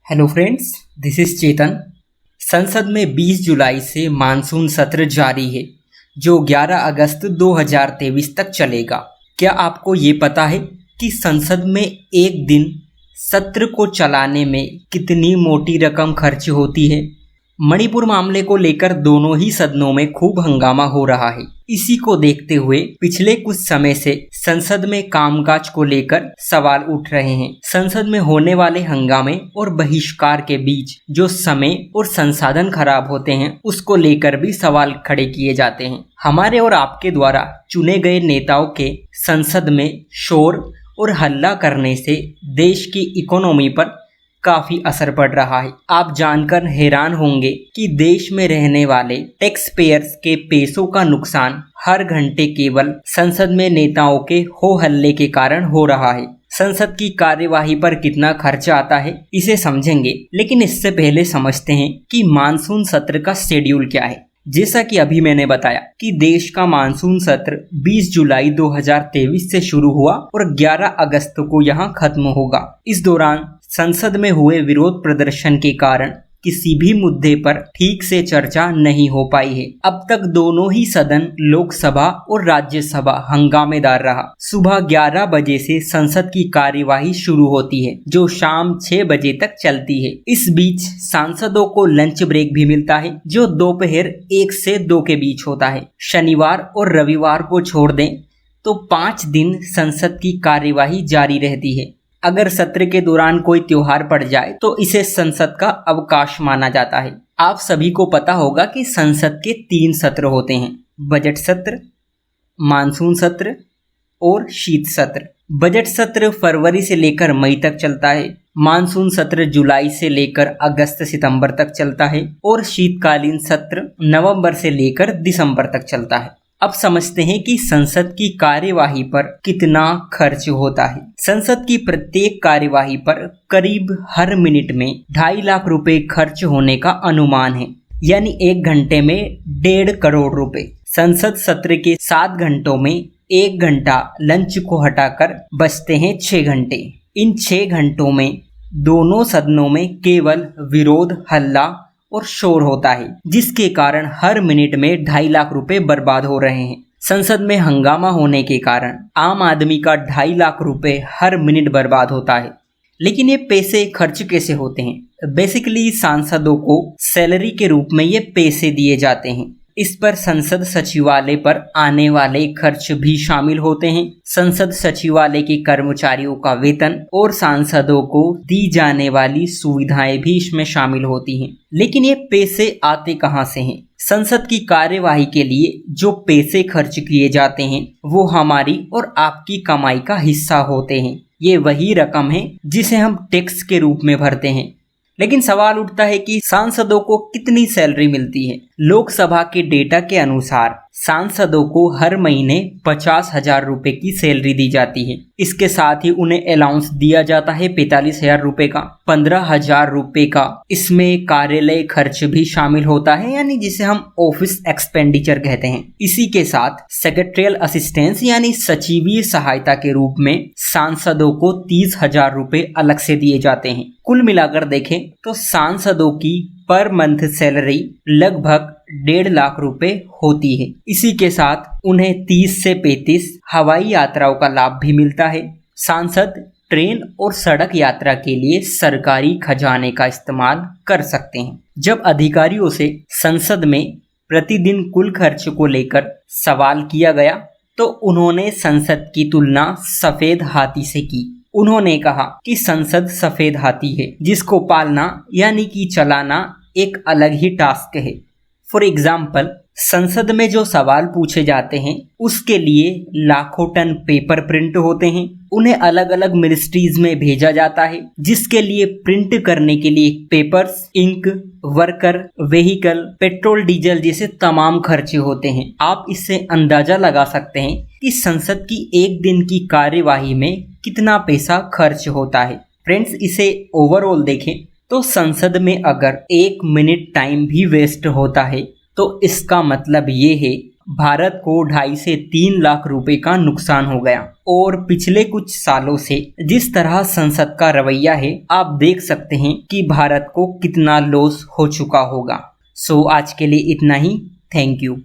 Hello friends, this is चेतन। संसद में 20 जुलाई से मानसून सत्र जारी है जो 11 अगस्त 2023 तक चलेगा। क्या आपको ये पता है कि संसद में एक दिन सत्र को चलाने में कितनी मोटी रकम खर्च होती है? मणिपुर मामले को लेकर दोनों ही सदनों में खूब हंगामा हो रहा है। इसी को देखते हुए पिछले कुछ समय से संसद में कामकाज को लेकर सवाल उठ रहे हैं। संसद में होने वाले हंगामे और बहिष्कार के बीच जो समय और संसाधन खराब होते हैं उसको लेकर भी सवाल खड़े किए जाते हैं। हमारे और आपके द्वारा चुने गए नेताओं के संसद में शोर और हल्ला करने से देश की इकोनॉमी पर काफी असर पड़ रहा है। आप जानकर हैरान होंगे कि देश में रहने वाले टैक्स पेयर्स के पैसों का नुकसान हर घंटे केवल संसद में नेताओं के हो हल्ले के कारण हो रहा है। संसद की कार्यवाही पर कितना खर्च आता है इसे समझेंगे, लेकिन इससे पहले समझते हैं कि मानसून सत्र का शेड्यूल क्या है। जैसा कि अभी मैंने बताया कि देश का मानसून सत्र 20 जुलाई 2023 से शुरू हुआ और 11 अगस्त को यहां खत्म होगा। इस दौरान संसद में हुए विरोध प्रदर्शन के कारण किसी भी मुद्दे पर ठीक से चर्चा नहीं हो पाई है। अब तक दोनों ही सदन लोकसभा और राज्यसभा हंगामेदार रहा। सुबह 11 बजे से संसद की कार्यवाही शुरू होती है जो शाम 6 बजे तक चलती है। इस बीच सांसदों को लंच ब्रेक भी मिलता है जो दोपहर 1 से 2 के बीच होता है। शनिवार और रविवार को छोड़ दें तो 5 दिन संसद की कार्यवाही जारी रहती है। अगर सत्र के दौरान कोई त्योहार पड़ जाए तो इसे संसद का अवकाश माना जाता है। आप सभी को पता होगा कि संसद के 3 सत्र होते हैं: बजट सत्र, मानसून सत्र और शीत सत्र। बजट सत्र फरवरी से लेकर मई तक चलता है, मानसून सत्र जुलाई से लेकर अगस्त सितंबर तक चलता है और शीतकालीन सत्र नवंबर से लेकर दिसंबर तक चलता है। अब समझते हैं कि संसद की कार्यवाही पर कितना खर्च होता है। संसद की प्रत्येक कार्यवाही पर करीब हर मिनट में 2.5 लाख रुपए खर्च होने का अनुमान है, यानी 1 घंटे में 1.5 करोड़ रुपए। संसद सत्र के 7 घंटों में 1 घंटा लंच को हटाकर बचते हैं 6 घंटे। इन 6 घंटों में दोनों सदनों में केवल विरोध, हल्ला और शोर होता है, जिसके कारण हर मिनट में 2.5 लाख रुपए बर्बाद हो रहे हैं। संसद में हंगामा होने के कारण आम आदमी का 2.5 लाख रुपए हर मिनट बर्बाद होता है। लेकिन ये पैसे खर्च कैसे होते हैं? बेसिकली सांसदों को सैलरी के रूप में ये पैसे दिए जाते हैं। इस पर संसद सचिवालय पर आने वाले खर्च भी शामिल होते हैं। संसद सचिवालय के कर्मचारियों का वेतन और सांसदों को दी जाने वाली सुविधाएं भी इसमें शामिल होती हैं। लेकिन ये पैसे आते कहां से हैं? संसद की कार्यवाही के लिए जो पैसे खर्च किए जाते हैं वो हमारी और आपकी कमाई का हिस्सा होते हैं। ये वही रकम है जिसे हम टैक्स के रूप में भरते हैं। लेकिन सवाल उठता है कि सांसदों को कितनी सैलरी मिलती है? लोकसभा के डेटा के अनुसार सांसदों को हर महीने 50,000 रुपए की सैलरी दी जाती है। इसके साथ ही उन्हें अलाउंस दिया जाता है 45,000 रुपए का, 15,000 रुपए का। इसमें कार्यालय खर्च भी शामिल होता है, यानी जिसे हम ऑफिस एक्सपेंडिचर कहते हैं। इसी के साथ सेक्रेटरियल असिस्टेंस यानी सचिवीय सहायता के रूप में सांसदों को 30,000 रुपए अलग से दिए जाते हैं। कुल मिलाकर देखें तो सांसदों की पर मंथ सैलरी लगभग 1.5 लाख रुपए होती है। इसी के साथ उन्हें 30 से 35 हवाई यात्राओं का लाभ भी मिलता है। सांसद ट्रेन और सड़क यात्रा के लिए सरकारी खजाने का इस्तेमाल कर सकते हैं। जब अधिकारियों से संसद में प्रतिदिन कुल खर्च को लेकर सवाल किया गया तो उन्होंने संसद की तुलना सफेद हाथी से की। उन्होंने कहा कि संसद सफेद हाथी है जिसको पालना यानी कि चलाना एक अलग ही टास्क है। फॉर एग्जाम्पल, संसद में जो सवाल पूछे जाते हैं उसके लिए लाखों टन पेपर प्रिंट होते हैं। उन्हें अलग अलग मिनिस्ट्रीज में भेजा जाता है जिसके लिए प्रिंट करने के लिए papers, ink, worker, vehicle, petrol, diesel जैसे तमाम खर्चे होते हैं। आप इससे अंदाजा लगा सकते हैं कि संसद की एक दिन की कार्यवाही में कितना पैसा खर्च होता है। फ्रेंड्स, इसे ओवरऑल देखें तो संसद में अगर 1 मिनट टाइम भी वेस्ट होता है तो इसका मतलब ये है भारत को 2.5 से 3 लाख रुपए का नुकसान हो गया। और पिछले कुछ सालों से जिस तरह संसद का रवैया है, आप देख सकते हैं कि भारत को कितना लॉस हो चुका होगा। सो आज के लिए इतना ही। Thank you.